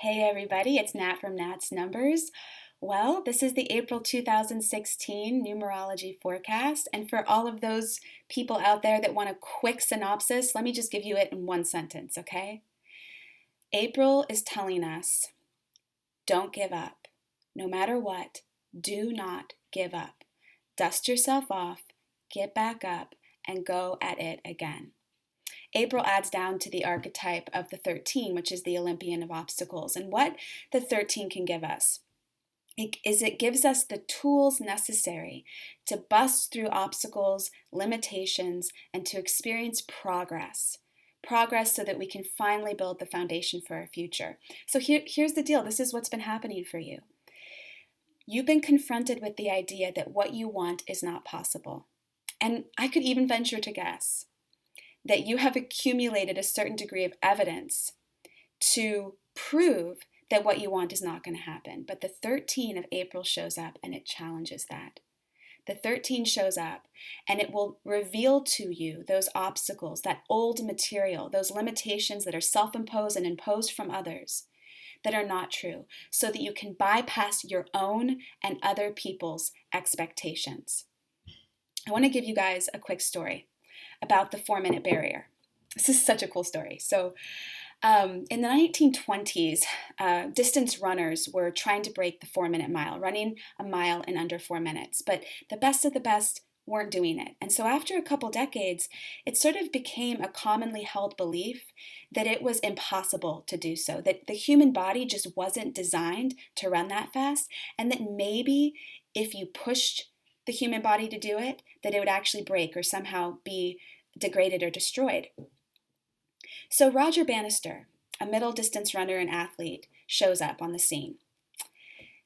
Hey everybody, it's Nat from Nat's Numbers. Well, this is the April 2016 numerology forecast, and for all of those people out there that want a quick synopsis, let me just give you it in one sentence, okay? April is telling us, don't give up. No matter what, do not give up. Dust yourself off, get back up, and go at it again. April adds down to the archetype of the 13, which is the Olympian of obstacles. And what the 13 can give us it gives us the tools necessary to bust through obstacles, limitations, and to experience progress. Progress so that we can finally build the foundation for our future. So here's the deal. This is what's been happening for you. You've been confronted with the idea that what you want is not possible. And I could even venture to guess that you have accumulated a certain degree of evidence to prove that what you want is not going to happen. But the 13 of April shows up and it challenges that. The 13 shows up and it will reveal to you those obstacles, that old material, those limitations that are self-imposed and imposed from others that are not true, so that you can bypass your own and other people's expectations. I want to give you guys a quick story about the 4-minute barrier. This is such a cool story. So in the 1920s, distance runners were trying to break the 4-minute mile, running a mile in under 4 minutes. But the best of the best weren't doing it. And so after a couple decades, it sort of became a commonly held belief that it was impossible to do so, that the human body just wasn't designed to run that fast, and that maybe if you pushed the human body to do it, that it would actually break or somehow be degraded or destroyed. So Roger Bannister, a middle distance runner and athlete, shows up on the scene.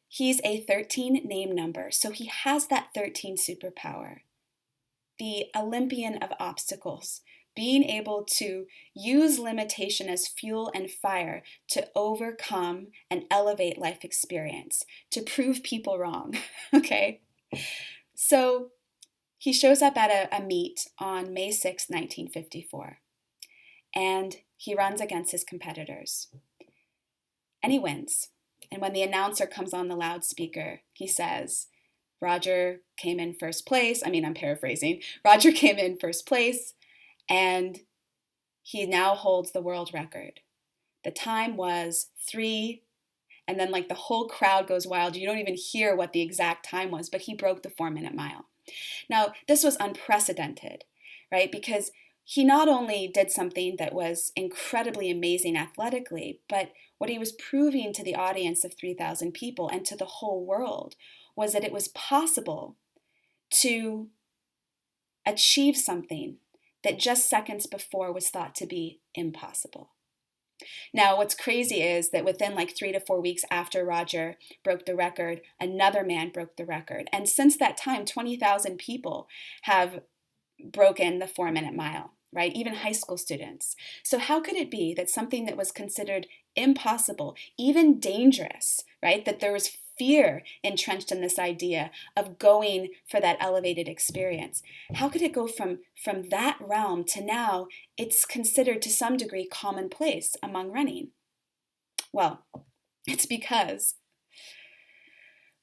He's a 13 name number, so he has that 13 superpower. The Olympian of obstacles, being able to use limitation as fuel and fire to overcome and elevate life experience, to prove people wrong, okay? So he shows up at a meet on May 6, 1954, and he runs against his competitors. And he wins. And when the announcer comes on the loudspeaker, he says, Roger came in first place. I'm paraphrasing. Roger came in first place, and he now holds the world record. The time was 3, and then the whole crowd goes wild. You don't even hear what the exact time was, but he broke the 4-minute mile. Now, this was unprecedented, right? Because he not only did something that was incredibly amazing athletically, but what he was proving to the audience of 3,000 people and to the whole world was that it was possible to achieve something that just seconds before was thought to be impossible. Now, what's crazy is that within 3 to 4 weeks after Roger broke the record, another man broke the record. And since that time, 20,000 people have broken the 4-minute mile, right? Even high school students. So how could it be that something that was considered impossible, even dangerous, right? That there was fear entrenched in this idea of going for that elevated experience. How could it go from that realm to now it's considered to some degree commonplace among running? Well, it's because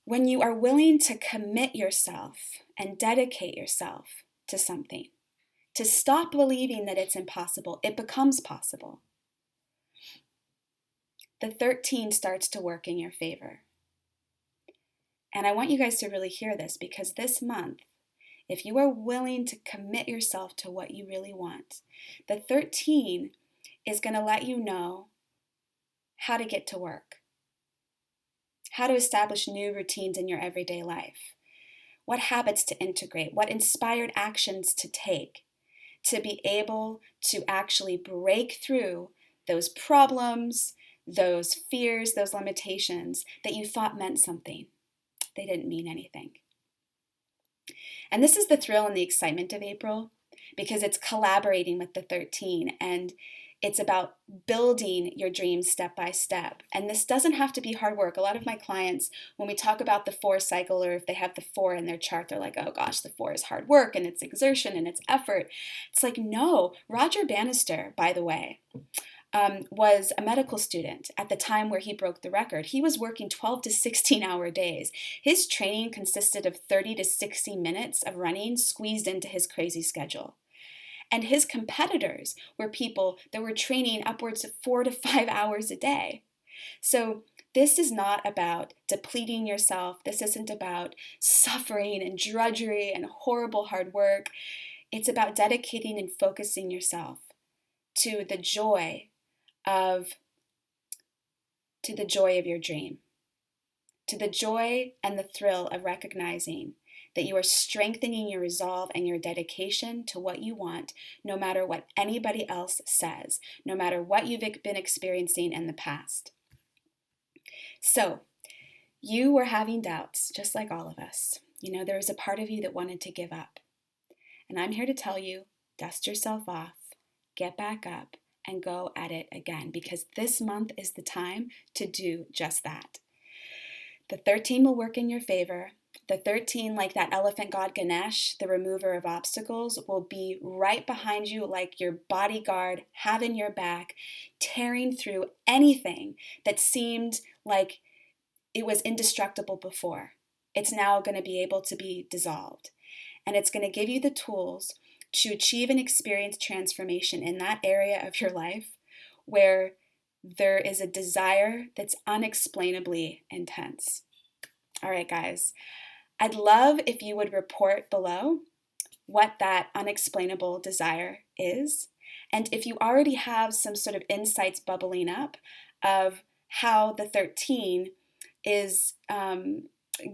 when you are willing to commit yourself and dedicate yourself to something, to stop believing that it's impossible, it becomes possible. The 13 starts to work in your favor. And I want you guys to really hear this, because this month, if you are willing to commit yourself to what you really want, the 13 is going to let you know how to get to work, how to establish new routines in your everyday life, what habits to integrate, what inspired actions to take to be able to actually break through those problems, those fears, those limitations that you thought meant something. They didn't mean anything. And this is the thrill and the excitement of April, because it's collaborating with the 13 and it's about building your dreams step by step. And this doesn't have to be hard work. A lot of my clients, when we talk about the 4 cycle, or if they have the 4 in their chart, they're like, oh gosh, the 4 is hard work and it's exertion and it's effort. It's like, no. Roger Bannister, by the way, was a medical student at the time where he broke the record. He was working 12 to 16-hour days. His training consisted of 30 to 60 minutes of running squeezed into his crazy schedule. And his competitors were people that were training upwards of 4 to 5 hours a day. So this is not about depleting yourself. This isn't about suffering and drudgery and horrible hard work. It's about dedicating and focusing yourself to the joy of your dream, to the joy and the thrill of recognizing that you are strengthening your resolve and your dedication to what you want, no matter what anybody else says, no matter what you've been experiencing in the past. So, you were having doubts, just like all of us. There was a part of you that wanted to give up. And I'm here to tell you, dust yourself off, get back up, and go at it again, because this month is the time to do just that. The 13 will work in your favor. The 13, like that elephant god Ganesh, the remover of obstacles, will be right behind you like your bodyguard, having your back, tearing through anything that seemed like it was indestructible before. It's now going to be able to be dissolved. And it's going to give you the tools to achieve and experience transformation in that area of your life where there is a desire that's unexplainably intense. All right, guys. I'd love if you would report below what that unexplainable desire is. And if you already have some sort of insights bubbling up of how the 13 is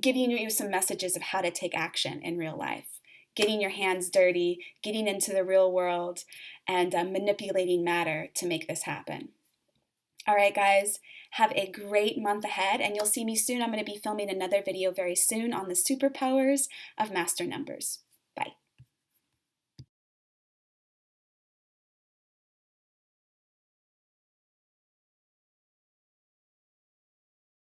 giving you some messages of how to take action in real life, getting your hands dirty, getting into the real world, and manipulating matter to make this happen. All right, guys, have a great month ahead, and you'll see me soon. I'm going to be filming another video very soon on the superpowers of master numbers.